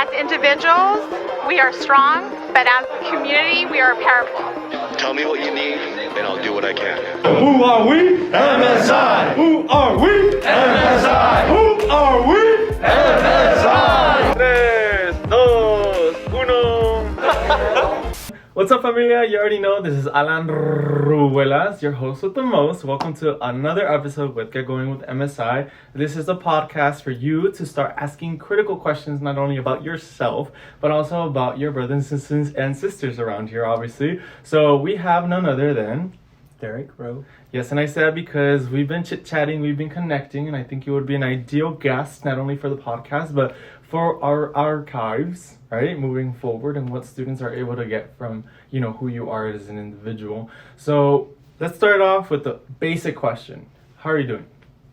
As individuals, we are strong, but as a community, we are powerful. Tell me what you need, and I'll do what I can. Who are we? MSI. Who are we? MSI. Who are we? MSI. 3, 2, 1. What's up, familia? You already know this is Alan Ruelas, your host with the most. Welcome to another episode with Get Going with MSI. This is a podcast for you to start asking critical questions, not only about yourself, but also about your brothers and sisters around here, obviously. So we have none other than Derek Rowe. Yes, and I said because we've been chit-chatting, we've been connecting, and I think you would be an ideal guest, not only for the podcast, but for our archives, right, moving forward, and what students are able to get from, who you are as an individual. So let's start off with the basic question. How are you doing?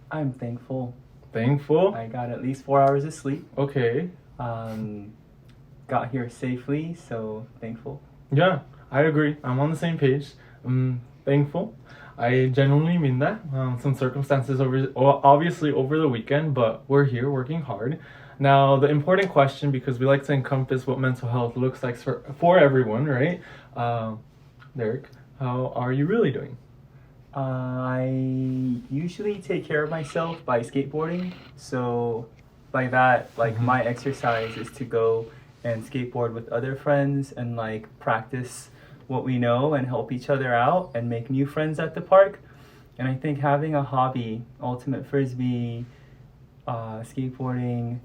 I'm thankful. Thankful? I got at least 4 hours of sleep. Okay. Got here safely, so thankful. Yeah, I agree. I'm on the same page. I'm thankful. I genuinely mean that. Some circumstances obviously over the weekend, but we're here working hard. Now, the important question, because we like to encompass what mental health looks like for everyone, right? Derek, how are you really doing? I usually take care of myself by skateboarding. So by that, my exercise is to go and skateboard with other friends and practice what we know and help each other out and make new friends at the park. And I think having a hobby, ultimate frisbee, skateboarding,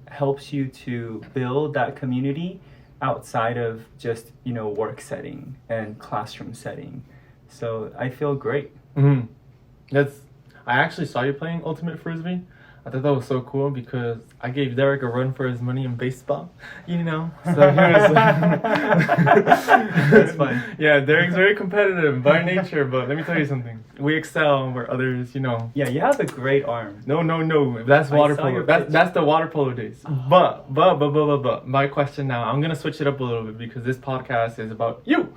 helps you to build that community outside of just work setting and classroom setting. So I feel great. Mm-hmm. I actually saw you playing ultimate frisbee. I thought that was so cool because I gave Derek a run for his money in baseball, So he was That's fun. Yeah, Derek's very competitive by nature, but let me tell you something. We excel where others, Yeah, you have a great arm. No. That's water polo. That's the water polo days. Oh. But my question now, I'm gonna switch it up a little bit because this podcast is about you.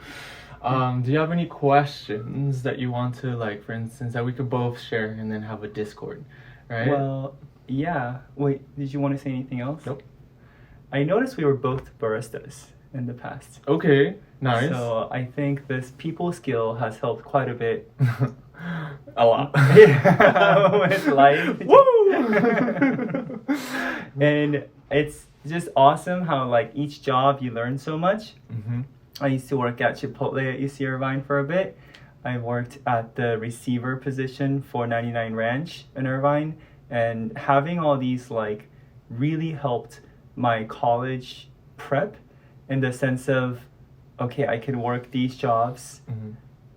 Do you have any questions that you want to, for instance, that we could both share and then have a Discord? Right? Well, yeah. Wait, did you want to say anything else? Nope. I noticed we were both baristas in the past. Okay, nice. So I think this people skill has helped quite a bit. A lot. With life. Woo! And it's just awesome how each job you learn so much. Mm-hmm. I used to work at Chipotle at UC Irvine for a bit. I worked at the receiver position for 99 Ranch in Irvine, and having all these really helped my college prep in the sense of, okay, I can work these jobs,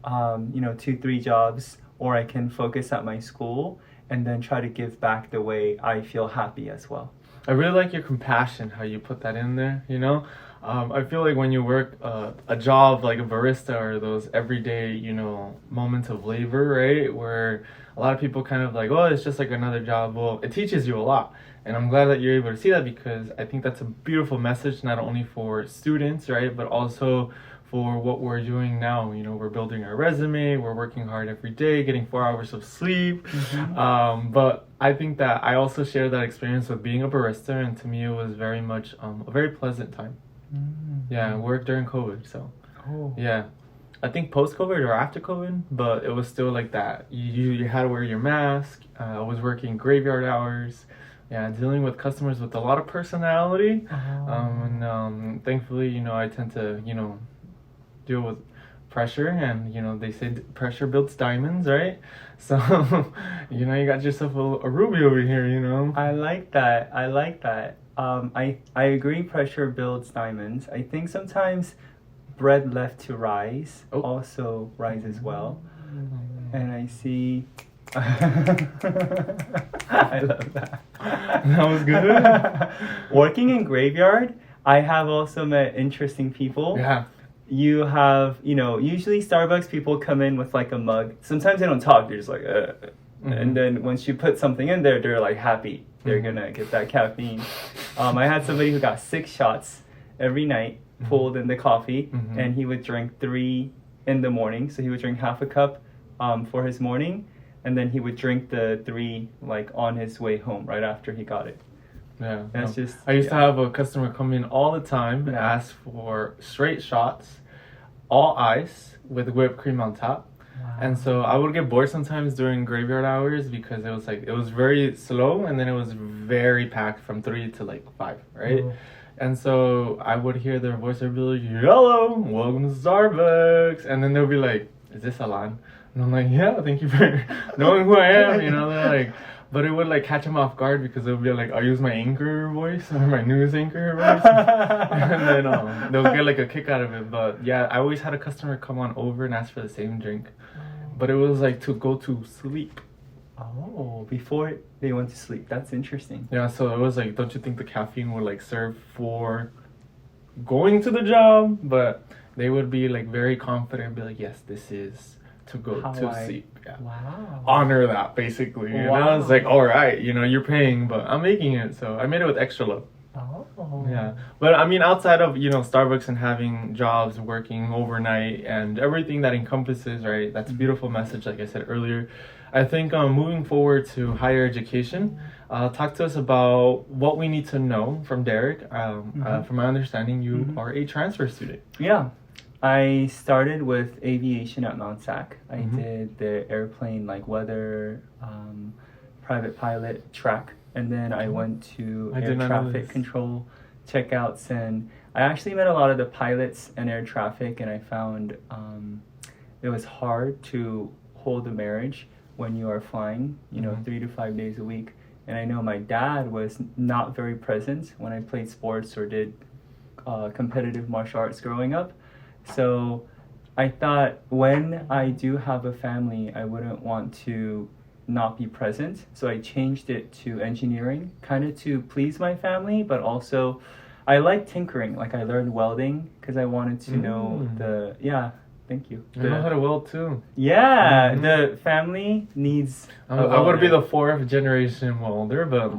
2-3 jobs, or I can focus at my school and then try to give back the way I feel happy as well. I really like your compassion, how you put that in there, I feel like when you work a job like a barista or those everyday, moments of labor, right? Where a lot of people kind of it's just like another job. Well, it teaches you a lot. And I'm glad that you're able to see that because I think that's a beautiful message, not only for students, right? But also for what we're doing now. We're building our resume, we're working hard every day, getting 4 hours of sleep. Mm-hmm. But I think that I also shared that experience with being a barista, and to me it was very much a very pleasant time. Mm-hmm. Yeah, I worked during COVID, so yeah. I think post-COVID or after COVID, but it was still like that. You had to wear your mask. I was working graveyard hours. Yeah, dealing with customers with a lot of personality. And thankfully, I tend to, deal with pressure, and they say pressure builds diamonds, right? So you got yourself a ruby over here. I like that. I agree, pressure builds diamonds. I think sometimes bread left to rise also rises well. And I see I love that. That was good. Working in graveyard, I have also met interesting people. Yeah. You have, usually Starbucks people come in with a mug. Sometimes they don't talk, they're just Mm-hmm. And then once you put something in there, they're happy. They're gonna get that caffeine. I had somebody who got 6 shots every night pulled in the coffee, and he would drink 3 in the morning. So he would drink half a cup for his morning, and then he would drink the 3 on his way home right after he got it. Yeah. That's no. just. I used to yeah. have a customer come in all the time and Yeah. ask for straight shots, all ice with whipped cream on top. And so I would get bored sometimes during graveyard hours because it was very slow and then it was very packed from 3 to like 5, right? Oh. And so I would hear their voice, they'd be like, hello, welcome to Starbucks. And then they'll be like, is this Alan? And I'm like, yeah, thank you for knowing who I am, you know, they're like, but it would like catch them off guard because they'll be like, I'll use my anchor voice or my news anchor voice. And then they'll get like a kick out of it. But yeah, I always had a customer come on over and ask for the same drink. But it was like to go to sleep. Oh, before they went to sleep. That's interesting. Yeah, so it was like, don't you think the caffeine would like serve for going to the job? But they would be like very confident, be like, yes, this is to go to sleep. Yeah. Wow. Honor that basically. You know, Wow. it's like, all right, you know, you're paying, but I'm making it, so I made it with extra love. Oh. Yeah, but I mean, outside of Starbucks and having jobs, working overnight, and everything that encompasses, right? That's a beautiful message, like I said earlier. I think moving forward to higher education, talk to us about what we need to know from Derek. From my understanding, you are a transfer student. Yeah. I started with aviation at Mount Sac. I did the airplane like weather, private pilot track, and then I went to I air did not know traffic this. control checkouts, and I actually met a lot of the pilots and air traffic, and I found it was hard to hold a marriage when you are flying, 3 to 5 days a week. And I know my dad was not very present when I played sports or did competitive martial arts growing up. So I thought when I do have a family, I wouldn't want to not be present. So I changed it to engineering, kind of to please my family, but also I like tinkering. Like I learned welding because I wanted to know thank you. I know how to weld too. Yeah, the family needs. I would be the 4th generation welder, but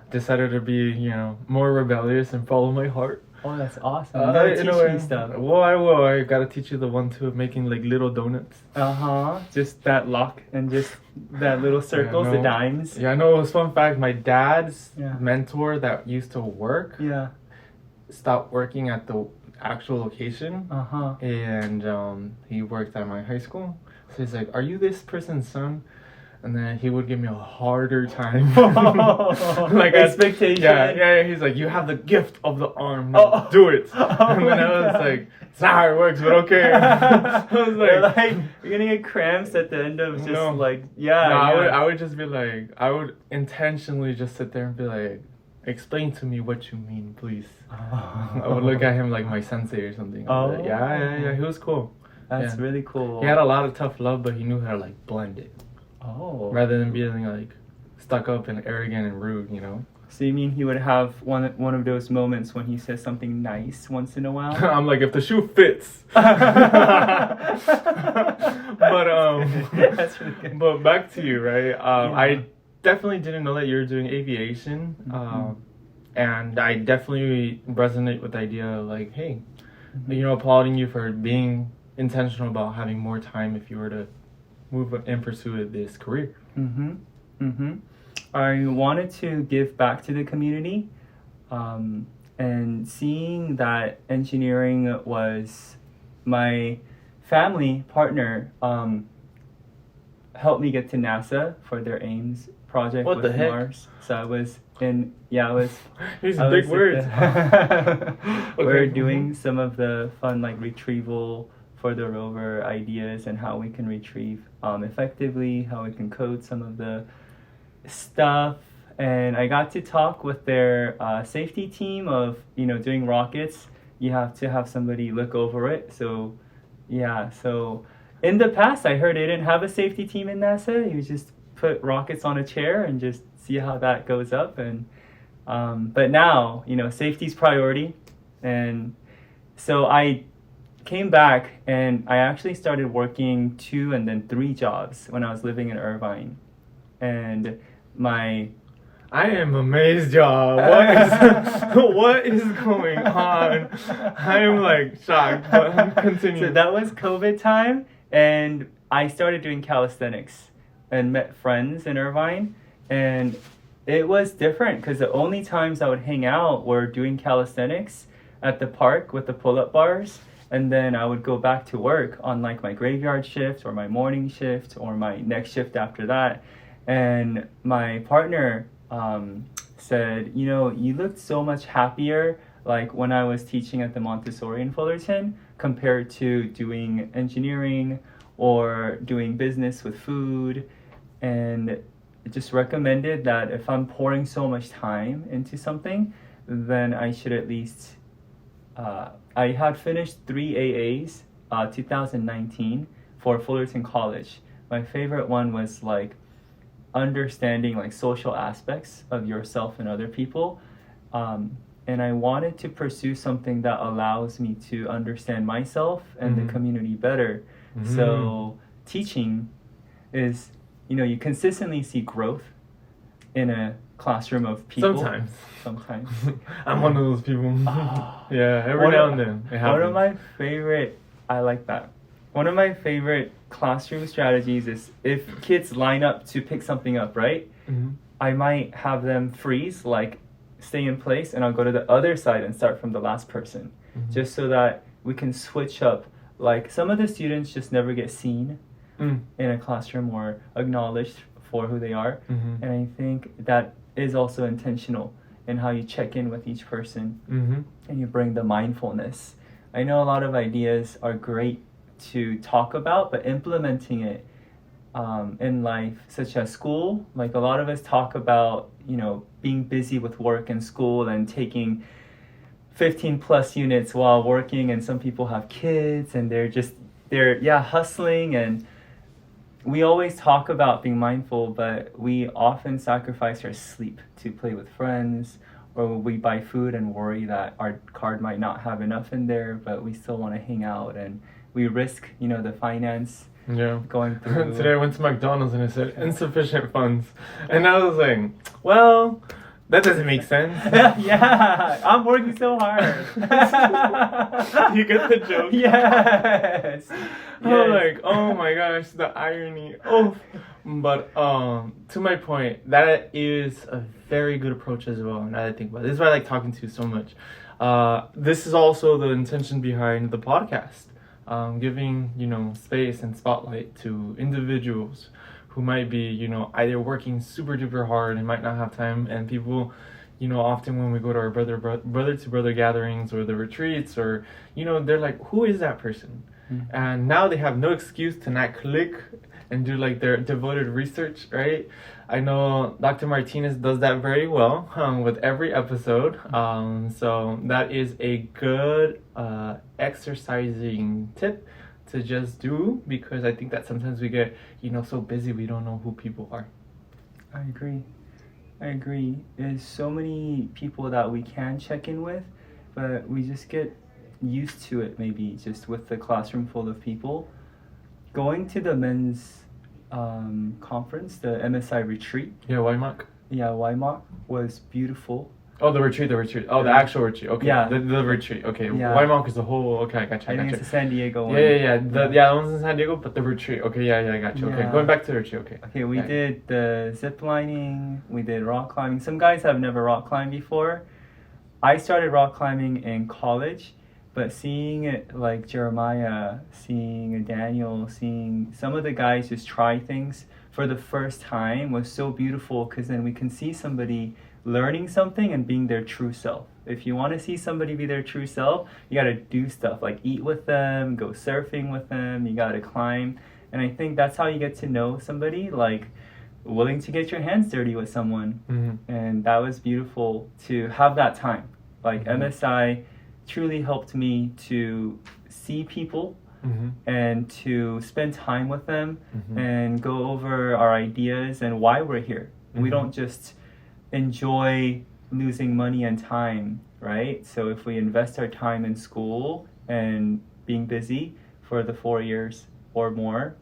decided to be, more rebellious and follow my heart. Oh, that's awesome. You gotta teach me stuff. Well, I will. I gotta teach you the 1-2 of making like little donuts. Just that lock and just that little circles, the dimes. Yeah, I know. It was fun fact. My dad's Yeah. mentor that used to work stopped working at the actual location, and he worked at my high school. So he's like, "Are you this person's son?" And then he would give me a harder time. Like expectation. Yeah. He's like, you have the gift of the arm. Now do it. And then I was like, it's not how it works, but okay. I was like, you're gonna get cramps at the end of just I would just be like, I would intentionally just sit there and be like, explain to me what you mean, please. I would look at him like my sensei or something. Like, yeah. He was cool. That's really cool. He had a lot of tough love, but he knew how to like blend it. Rather than being like stuck up and arrogant and rude, So you mean he would have one of those moments when he says something nice once in a while? I'm like, if the shoe fits. But That's really good. But back to you, right? I definitely didn't know that you were doing aviation, and I definitely resonate with the idea of like, hey, applauding you for being intentional about having more time if you were to move in pursuit of this career. I wanted to give back to the community, and seeing that engineering was my family partner helped me get to NASA for their Ames project What with the heck? Mars. So I was in These are big words. We're doing some of the fun like retrieval for the rover ideas and how we can retrieve effectively, how we can code some of the stuff. And I got to talk with their safety team of, doing rockets. You have to have somebody look over it. So in the past, I heard they didn't have a safety team in NASA. You just put rockets on a chair and just see how that goes up. And but now, safety's priority. And so I came back and I actually started working 2 and then 3 jobs when I was living in Irvine. And I am amazed, y'all. What is going on? I am like shocked, but continue. So that was COVID time, and I started doing calisthenics and met friends in Irvine. And It was different because the only times I would hang out were doing calisthenics at the park with the pull-up bars, and then I would go back to work on like my graveyard shift or my morning shift or my next shift after that. And my partner said, you know, you looked so much happier like when I was teaching at the Montessori in Fullerton compared to doing engineering or doing business with food. And just recommended that if I'm pouring so much time into something, then I should at least. I had finished 3 AAs, 2019 for Fullerton College. My favorite one was like understanding like social aspects of yourself and other people. And I wanted to pursue something that allows me to understand myself and the community better. So teaching is, you know, you consistently see growth in a classroom of people. Sometimes. I'm one of those people. Yeah, every One now of- and then it happens. One of my favorite, I like that. One of my favorite classroom strategies is if kids line up to pick something up, right? I might have them freeze, like stay in place, and I'll go to the other side and start from the last person, just so that we can switch up. Like some of the students just never get seen in a classroom or acknowledged for who they are, and I think that is also intentional in how you check in with each person and you bring the mindfulness. I know a lot of ideas are great to talk about, but implementing it in life, such as school, like a lot of us talk about, you know, being busy with work and school and taking 15 plus units while working, and some people have kids and they're hustling, and we always talk about being mindful, but we often sacrifice our sleep to play with friends, or we buy food and worry that our card might not have enough in there, but we still want to hang out, and we risk, you know, the finance going through. Today I went to McDonald's and it said insufficient funds, and I was like, well, that doesn't make sense. Yeah, I'm working so hard. You get the joke? Yes. I'm like, oh my gosh, the irony. Oh, but to my point, that is a very good approach as well. Now that I think about it, this is why I like talking to you so much. This is also the intention behind the podcast, giving, you know, space and spotlight to individuals who might be, you know, either working super duper hard and might not have time, and people, you know, often when we go to our brother to brother gatherings or the retreats, or, you know, they're like, who is that person? And now they have no excuse to not click and do like their devoted research, right? I know Dr. Martinez does that very well with every episode. So that is a good exercising tip to just do, because I think that sometimes we get, you know, so busy we don't know who people are. I agree. There's so many people that we can check in with, but we just get used to it, maybe just with the classroom full of people. Going to the men's conference, the MSI retreat. Yeah, Wymock? Yeah, Wymock was beautiful. Oh, the retreat. Oh, the actual retreat. Okay. Yeah. The retreat. Okay. Yeah. Wymock is the whole. Okay, I gotcha. I think it's the San Diego one. Yeah. The one's in San Diego, but the retreat. Okay, yeah, I got you. Okay, Yeah. going back to the retreat. Okay. Okay, we Yeah. did the zip lining, we did rock climbing. Some guys have never rock climbed before. I started rock climbing in college, but seeing it like Jeremiah, seeing Daniel, seeing some of the guys just try things for the first time was so beautiful, because then we can see somebody learning something and being their true self. If you want to see somebody be their true self, you got to do stuff like eat with them, go surfing with them, you got to climb. And I think that's how you get to know somebody, like willing to get your hands dirty with someone. And that was beautiful to have that time. Like MSI truly helped me to see people and to spend time with them and go over our ideas and why we're here. We don't just enjoy losing money and time, right? So if we invest our time in school and being busy for the 4 years or more,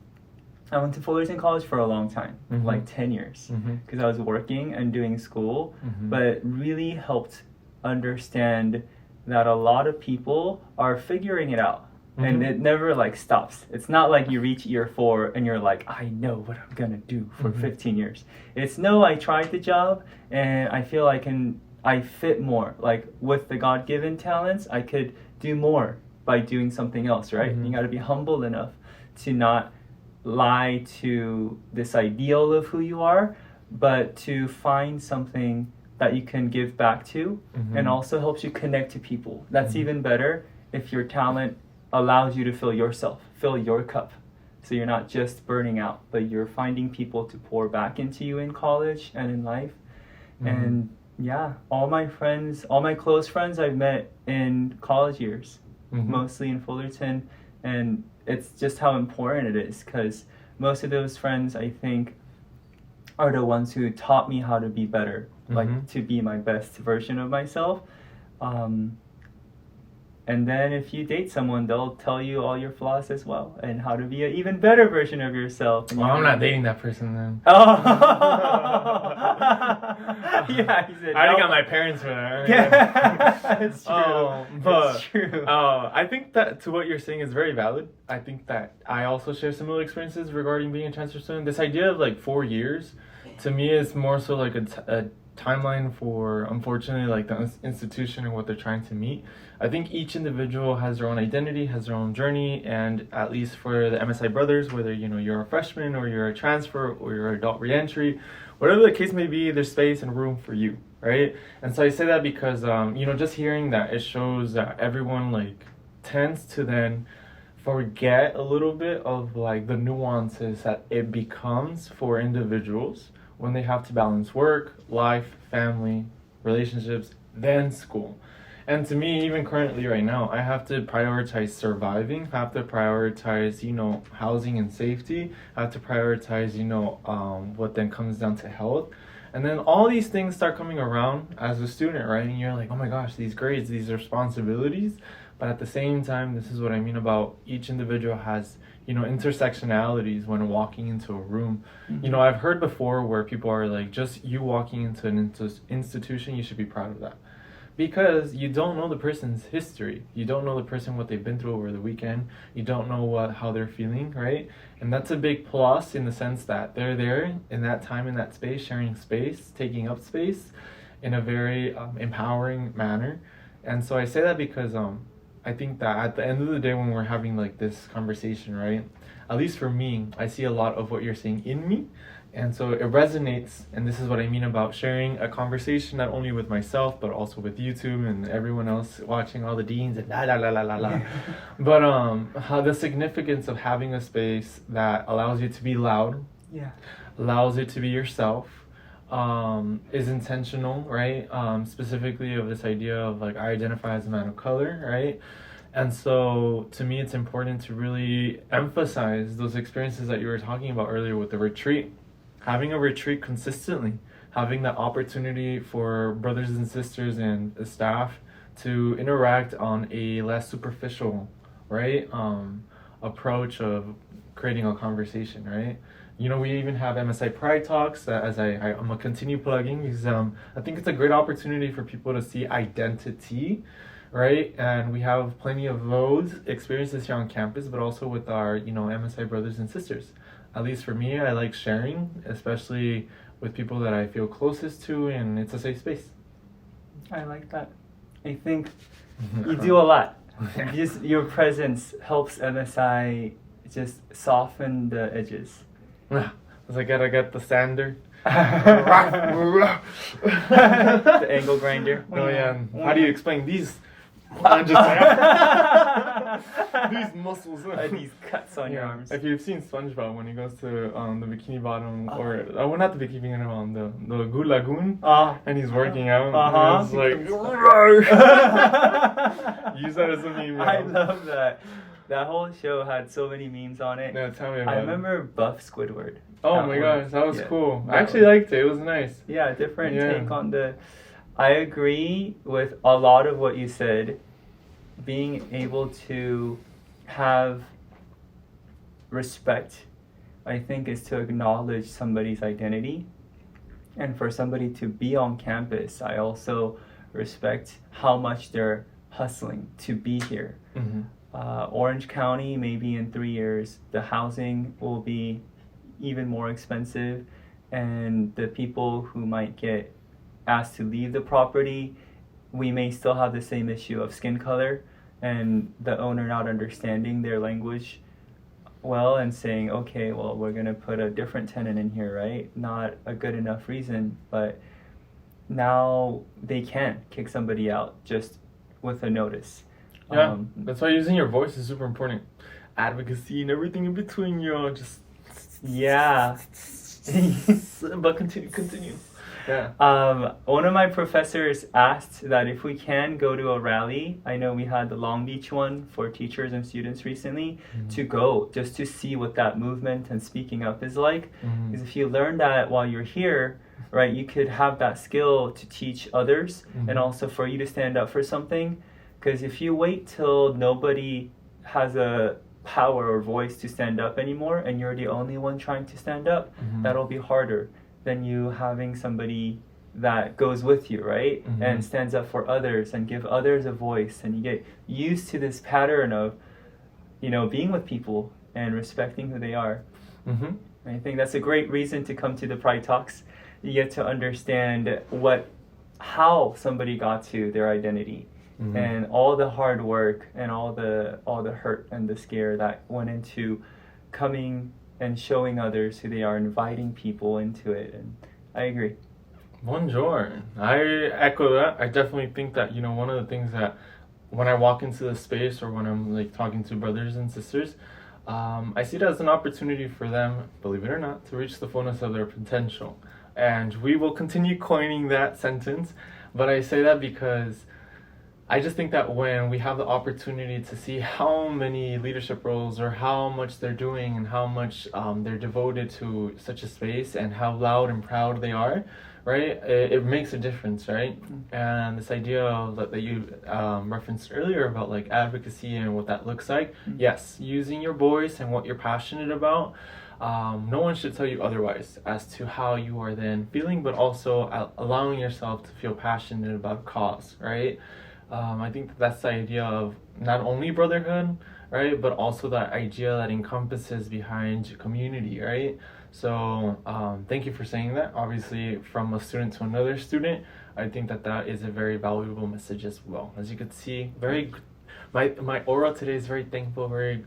I went to Fullerton College for a long time, like 10 years, because I was working and doing school, but it really helped understand that a lot of people are figuring it out. and it never like stops. It's not like you reach year 4 and you're like, I know what I'm gonna do for 15 years. It's no, I tried the job and I feel I fit more. Like with the God-given talents, I could do more by doing something else, right? You got to be humble enough to not lie to this ideal of who you are, but to find something that you can give back to and also helps you connect to people. That's even better if your talent allows you to fill yourself, fill your cup. So you're not just burning out, but you're finding people to pour back into you in college and in life. And yeah, all my close friends I've met in college years, mostly in Fullerton, and it's just how important it is, because most of those friends, I think, are the ones who taught me how to be better, like to be my best version of myself. And then if you date someone, they'll tell you all your flaws as well and how to be an even better version of yourself. Well, I'm not dating that person then. Oh! Yeah, he said, I already got my parents for that. Yeah, it's true. It's true. I think that to what you're saying is very valid. I think that I also share similar experiences regarding being a transfer student. This idea of like 4 years, to me, is more so like a timeline for, unfortunately, like the institution and what they're trying to meet. I think each individual has their own identity, has their own journey, and at least for the MSI brothers, whether you're a freshman or you're a transfer or you're adult reentry, whatever the case may be, there's space and room for you, right? And so I say that because just hearing that, it shows that everyone like tends to then forget a little bit of like the nuances that it becomes for individuals when they have to balance work, life, family, relationships, then school. And to me, even currently right now, I have to prioritize surviving, have to prioritize, housing and safety, have to prioritize, what then comes down to health. And then all these things start coming around as a student, right? And you're like, oh my gosh, these grades, these responsibilities. But at the same time, this is what I mean about each individual has, intersectionalities when walking into a room. I've heard before where people are like, just you walking into an institution, you should be proud of that. Because you don't know the person's history. You don't know the person, what they've been through over the weekend. You don't know how they're feeling, right? And that's a big plus in the sense that they're there in that time, in that space, sharing space, taking up space in a very empowering manner. And so I say that because I think that at the end of the day, when we're having like this conversation, right? At least for me, I see a lot of what you're saying in me. And so it resonates, and this is what I mean about sharing a conversation not only with myself, but also with YouTube and everyone else watching, all the deans and la la la la la la. But how the significance of having a space that allows you to be loud, allows you to be yourself, is intentional, right? Specifically of this idea of like, I identify as a man of color, right? And so to me, it's important to really emphasize those experiences that you were talking about earlier with the retreat. Having a retreat consistently, having that opportunity for brothers and sisters and the staff to interact on a less superficial, right, approach of creating a conversation, right? We even have MSI Pride Talks that I'm going to continue plugging because I think it's a great opportunity for people to see identity, right? And we have plenty of those experiences here on campus, but also with our, MSI brothers and sisters. At least for me, I like sharing, especially with people that I feel closest to, and it's a safe space. I like that. I think you do a lot. Just your presence helps MSI just soften the edges. As I gotta get the sander. The angle grinder. Oh yeah. How do you explain these? I'm just these muscles. These cuts on your arms. If you've seen SpongeBob when he goes to the Bikini Bottom, or well, not the Bikini Bottom, the Goo Lagoon, and he's working out. It's like use that as a meme. I love that. That whole show had so many memes on it. Yeah, tell me about I remember Buff Squidward. Oh my gosh, that was cool. I actually liked it. It was nice. Yeah, different take on the... I agree with a lot of what you said. Being able to have respect, I think, is to acknowledge somebody's identity. And for somebody to be on campus, I also respect how much they're hustling to be here. Orange County, maybe in 3 years, the housing will be even more expensive, and the people who might get asked to leave the property, we may still have the same issue of skin color and the owner not understanding their language well and saying, okay, well, we're going to put a different tenant in here, right? Not a good enough reason, but now they can kick somebody out just with a notice. Yeah, that's why using your voice is super important. Advocacy and everything in between, just... Yeah. But continue. Yeah. One of my professors asked that if we can go to a rally, I know we had the Long Beach one for teachers and students recently, to go just to see what that movement and speaking up is like. Because if you learn that while you're here, right, you could have that skill to teach others and also for you to stand up for something. Because if you wait till nobody has a power or voice to stand up anymore and you're the only one trying to stand up, that'll be harder than you having somebody that goes with you, right? And stands up for others and give others a voice, and you get used to this pattern of, being with people and respecting who they are. I think that's a great reason to come to the Pride Talks. You get to understand how somebody got to their identity. And all the hard work and all the hurt and the scare that went into coming and showing others who they are, inviting people into it. And I agree. Bonjour. I echo that. I definitely think that, one of the things that when I walk into the space or when I'm like talking to brothers and sisters, I see it as an opportunity for them, believe it or not, to reach the fullness of their potential. And we will continue coining that sentence, but I say that because I just think that when we have the opportunity to see how many leadership roles or how much they're doing and how much they're devoted to such a space and how loud and proud they are, right, it makes a difference, right? And this idea of, that you referenced earlier about like advocacy and what that looks like, yes, using your voice and what you're passionate about, no one should tell you otherwise as to how you are then feeling, but also allowing yourself to feel passionate about a cause, right? I think that's the idea of not only brotherhood, right, but also that idea that encompasses behind community, right? So thank you for saying that. Obviously, from a student to another student, I think that is a very valuable message as well. As you could see, my aura today is very thankful, very,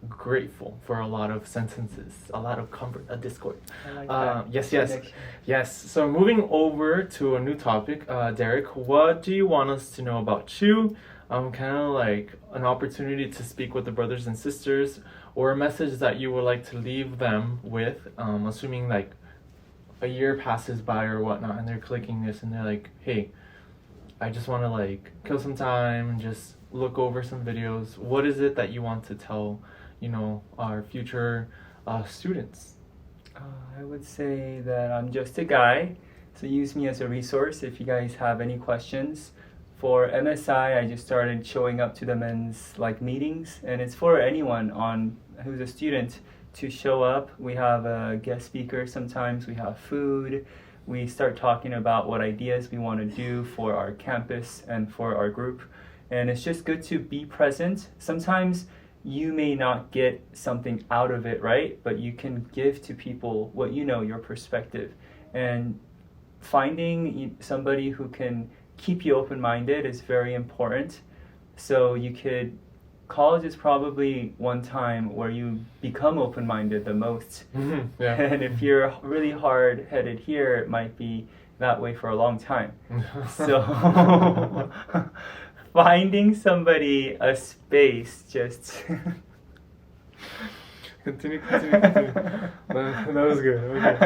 grateful for a lot of sentences, a lot of comfort, a discord. I like that. Yes. So moving over to a new topic, Derek, what do you want us to know about you? Kind of like an opportunity to speak with the brothers and sisters, or a message that you would like to leave them with, assuming like a year passes by or whatnot, and they're clicking this and they're like, hey, I just want to like kill some time and just look over some videos. What is it that you want to tell our future students? I would say that I'm just a guy, so use me as a resource if you guys have any questions. For MSI, I just started showing up to the men's meetings, and it's for anyone who's a student to show up. We have a guest speaker sometimes, we have food, we start talking about what ideas we want to do for our campus and for our group, and it's just good to be present. Sometimes you may not get something out of it, right? But you can give to people what your perspective. And finding somebody who can keep you open-minded is very important. So college is probably one time where you become open-minded the most. Yeah. And if you're really hard-headed here, it might be that way for a long time. So finding somebody a space just continue. That was good. Okay.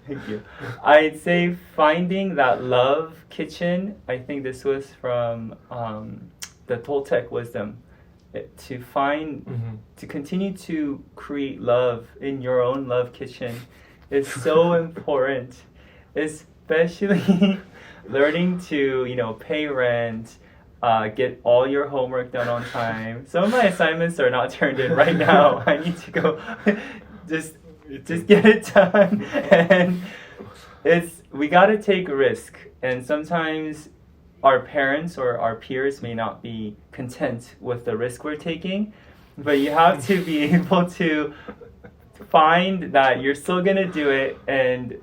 Thank you. I'd say finding that love kitchen. I think this was from the Toltec wisdom. To continue to create love in your own love kitchen is so important, especially learning to pay rent, get all your homework done on time. Some of my assignments are not turned in right now. I need to go just get it done. And we got to take a risk, and sometimes our parents or our peers may not be content with the risk we're taking, but you have to be able to find that you're still gonna do it. And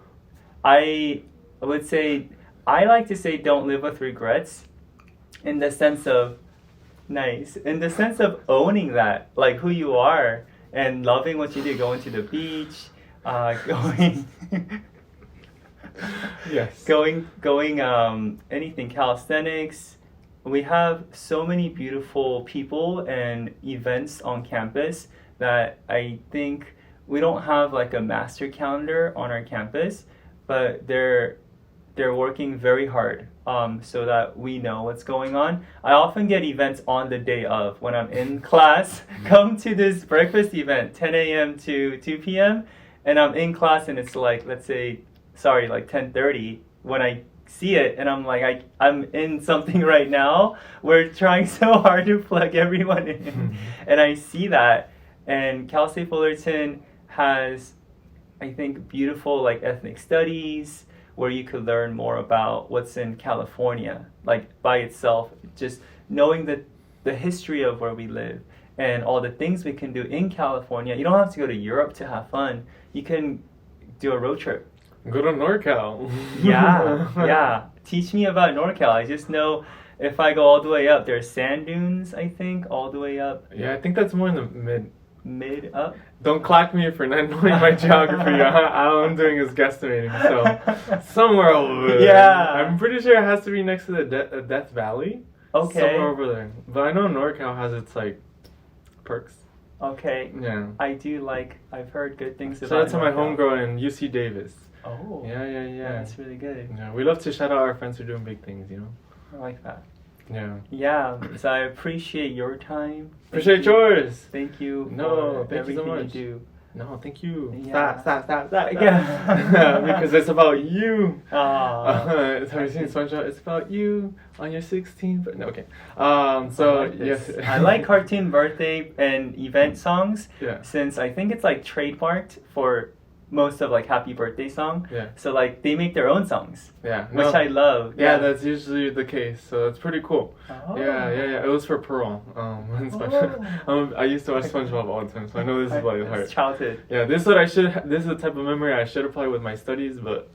I would say, I like to say, don't live with regrets, in the sense of in the sense of owning that, like who you are, and loving what you do, going to the beach, going Yes. going anything, calisthenics. We have so many beautiful people and events on campus that I think we don't have like a master calendar on our campus, but they're working very hard so that we know what's going on. I often get events on the day of when I'm in class. Come to this breakfast event, 10 a.m. to 2 p.m. And I'm in class and it's like, let's say, like 10:30 when I see it, and I'm like, I'm in something right now. We're trying so hard to plug everyone in. And I see that. And Cal State Fullerton has, I think, beautiful like ethnic studies, where you could learn more about what's in California, like by itself, just knowing the history of where we live and all the things we can do in California. You don't have to go to Europe to have fun. You can do a road trip. Go to NorCal. Yeah. Teach me about NorCal. I just know if I go all the way up, there's sand dunes, I think, all the way up. Yeah, I think that's more in the Mid up? Don't clock me for not knowing my geography. All I'm doing is guesstimating. So somewhere over there. Yeah. I'm pretty sure it has to be next to the Death Valley. Okay. Somewhere over there. But I know NorCal has its like perks. Okay. Yeah. I've heard good things about Shout out to my NorCal. homegirl in UC Davis. Oh. Yeah. That's really good. Yeah, we love to shout out our friends who are doing big things, you know? I like that. Yeah. Yeah, so I appreciate your time. Appreciate yours. Thank you No, for thank you so everything much. you do. No, thank you. Yeah. Stop. Yeah. Because it's about you. Aw. Have you seen SpongeBob? It's about you on your 16th. But no, okay. So I like yes, this. I like cartoon birthday and event songs. Yeah. Since I think it's like trademarked for most of like happy birthday song. Yeah. So like they make their own songs, Yeah. which I love. Yeah, that's usually the case. So that's pretty cool. Oh. Yeah. It was for Pearl. In SpongeBob. I used to watch SpongeBob all the time, so I know this is by heart. It's childhood. Yeah, this is what I should. This is the type of memory I should apply with my studies, but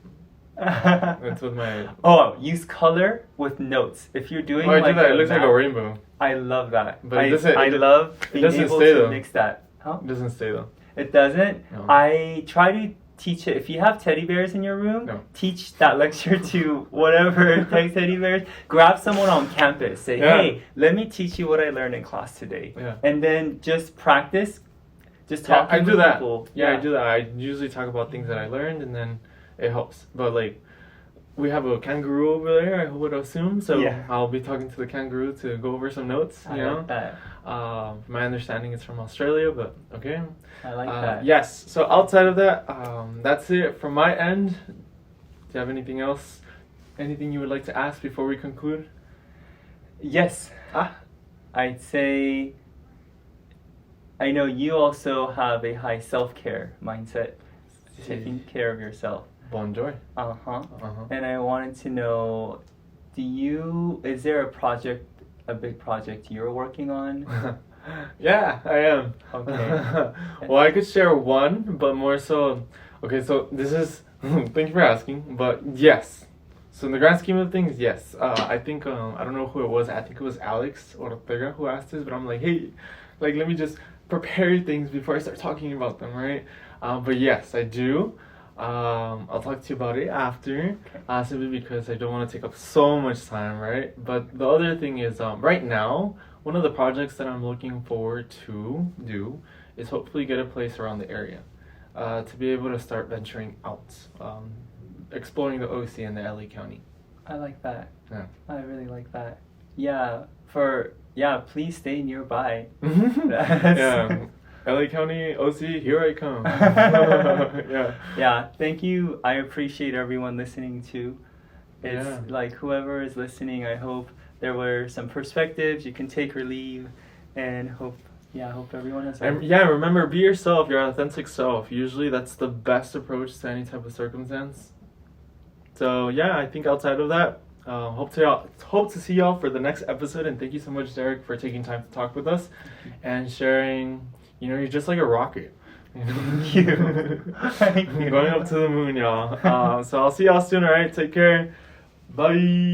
it's with my. Oh, use color with notes. If you're doing Oh, I like do that. It looks like a map- rainbow. I love that. But it doesn't- I love being doesn't able stay, to though. mix that. Huh? It doesn't stay though. It doesn't. No. I try to teach it. If you have teddy bears in your room, No. teach that lecture to whatever teddy bears. Grab someone on campus. Say, Yeah. hey, let me teach you what I learned in class today. Yeah. And then just practice. Just Yeah, talking I do with that. people. Yeah, I do that. I usually talk about things that I learned, and then it helps. But like, we have a kangaroo over there. I would assume. So Yeah. I'll be talking to the kangaroo to go over some notes. I You know. like that. My understanding is from Australia, but okay. I like that. Yes. So outside of that, that's it from my end. Do you have anything else? Anything you would like to ask before we conclude? Yes. I'd say I know you also have a high self-care mindset, taking care of yourself. Bonjour. Uh-huh. Uh-huh. And I wanted to know, is there a big project you're working on? Yeah, I am. Okay. Well, I could share one, but more so. Okay, so this is. Thank you for asking, but yes. So in the grand scheme of things, yes. I think I don't know who it was. I think it was Alex Ortega who asked this, but I'm like, hey, like let me just prepare things before I start talking about them, right? But yes, I do. I'll talk to you about it after, simply because I don't want to take up so much time, right? But the other thing is, right now, one of the projects that I'm looking forward to do is hopefully get a place around the area, to be able to start venturing out, exploring the OC and the LA County. I like that. Yeah. I really like that. Yeah, please stay nearby. Yeah. LA County OC, here I come. Yeah. Yeah, thank you. I appreciate everyone listening too. It's Yeah. like whoever is listening, I hope there were some perspectives you can take or leave, and hope everyone has And yeah, remember, be yourself, your authentic self. Usually that's the best approach to any type of circumstance. So yeah, I think outside of that, Hope to see y'all for the next episode, and thank you so much, Derek, for taking time to talk with us and sharing. You know, you're just like a rocket. You know? Thank you. Thank you. Going up to the moon, y'all. So I'll see y'all soon. All right, take care. Bye.